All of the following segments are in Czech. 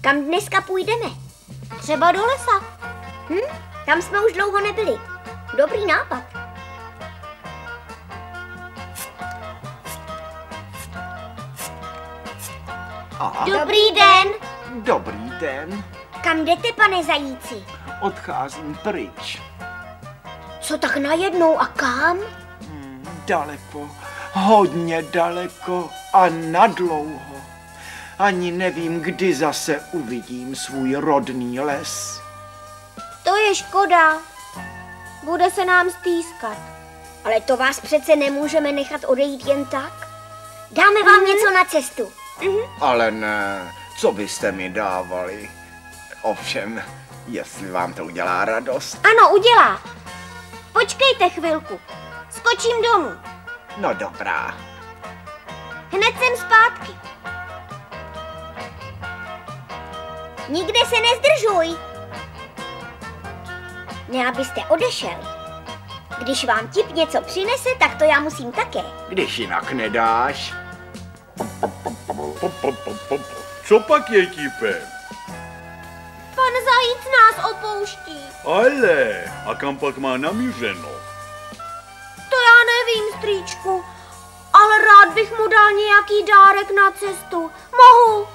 Kam dneska půjdeme? Třeba do lesa. Tam jsme už dlouho nebyli. Dobrý nápad. Aha. Dobrý den. Dobrý den. Kam jdete, pane zajíci? Odcházím pryč. Co tak najednou a kam? Daleko, hodně daleko a nadlouho. Ani nevím, kdy zase uvidím svůj rodný les. To je škoda. Bude se nám stýskat. Ale to vás přece nemůžeme nechat odejít jen tak. Dáme vám něco na cestu. Ale ne, co byste mi dávali? Ovšem, jestli vám to udělá radost. Ano, udělá. Počkejte chvilku. Skočím domů. No dobrá. Hned jsem zpátky. Nikde se nezdržuj. Ne, abyste odešel. Když vám tip něco přinese, tak to já musím také. Když jinak nedáš. Co pak je tipem? Pan zajíc nás opouští. Ale, a kam pak má namířeno? To já nevím, strýčku. Ale rád bych mu dal nějaký dárek na cestu. Mohu?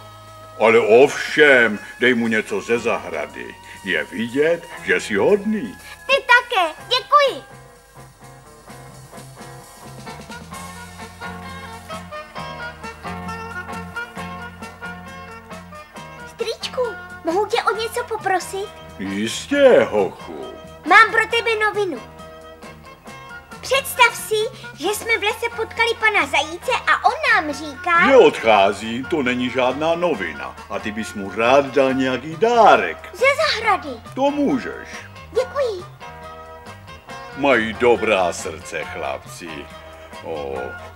Ale ovšem, dej mu něco ze zahrady. Je vidět, že jsi hodný. Ty také. Děkuji. Strýčku, mohu tě o něco poprosit? Jistě, hochu. Mám pro tebe novinu. Představ si, že jsme v lese potkali pana zajíce a on nám říká... Že odchází, to není žádná novina. A ty bys mu rád dal nějaký dárek. Ze zahrady. To můžeš. Děkuji. Mají dobrá srdce, chlapci.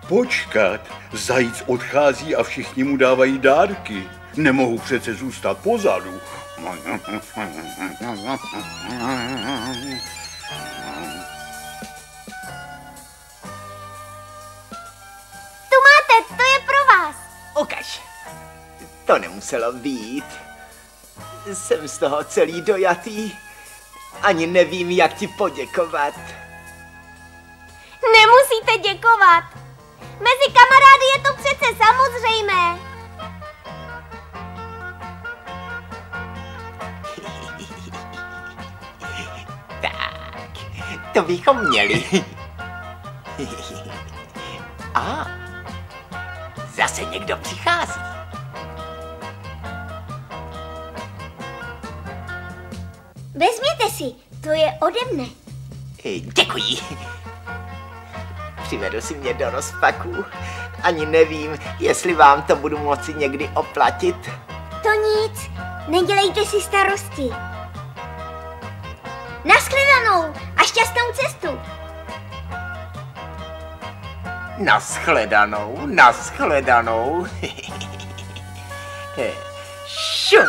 Počkat, zajíc odchází a všichni mu dávají dárky. Nemohu přece zůstat pozadu. Tu máte, to je pro vás. Ukaž. To nemuselo být. Jsem z toho celý dojatý. Ani nevím, jak ti poděkovat. Nemusíte děkovat. Mezi kamarády je to přece samozřejmé. Tak, to bychom měli. A zase někdo přichází. Vezměte si, to je ode mne. Děkuji. Přivedl si mě do rozpaku. Ani nevím, jestli vám to budu moci někdy oplatit. To nic, nedělejte si starosti. Naschledanou a šťastnou cestu. Naschledanou, naschledanou. Šup,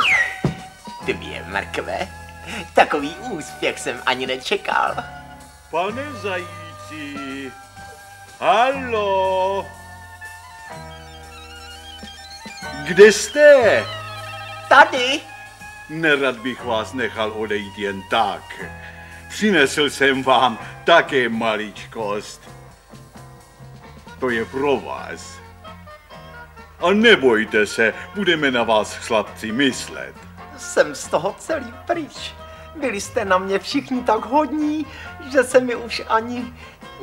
2 mrkve. Takový úspěch jsem ani nečekal. Pane zajíci, haló? Kde jste? Tady. Nerad bych vás nechal odejít jen tak. Přinesl jsem vám také maličkost. To je pro vás. A nebojte se, budeme na vás chlapci myslet. Jsem z toho celý pryč. Byli jste na mě všichni tak hodní, že se mi už ani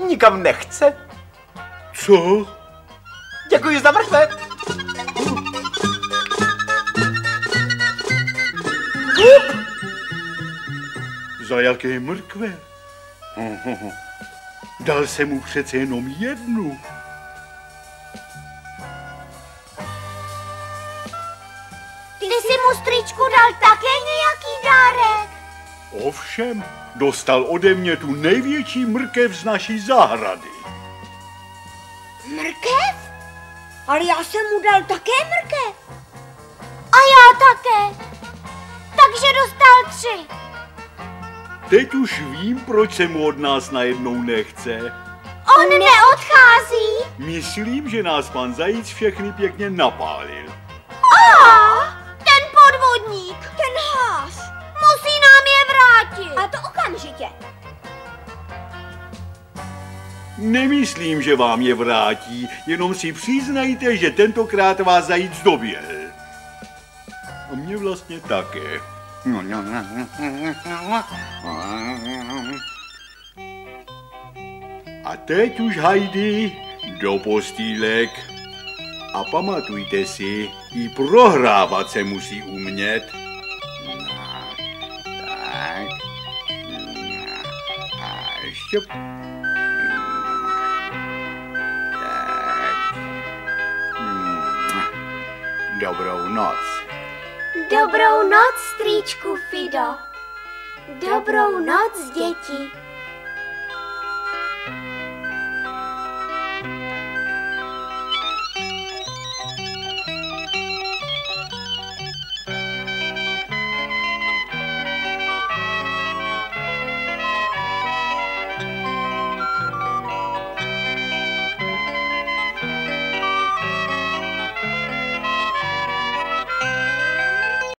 nikam nechce. Co? Děkuji za mrkve. Za jaké mrkve? Dal jsem mu přece jenom jednu. Ty jsi mu, strýčku, dal také nějaký dárek? Ovšem, dostal ode mě tu největší mrkev z naší zahrady. Mrkev? Ale já jsem mu dal také mrkev. A já také. Takže dostal 3. Teď už vím, proč se mu od nás najednou nechce. On neodchází. Myslím, že nás pan zajíc všechny pěkně napálil. Ten podvodník. myslím, že vám je vrátí, jenom si přiznejte, že tentokrát vás zajíc doběhl. A mě vlastně také. A teď už, Heidi, do postýlek. A pamatujte si, i prohrávat se musí umět. Tak. A ještě. Tak. Dobrou noc. Dobrou noc, strýčku Fido. Dobrou noc, děti.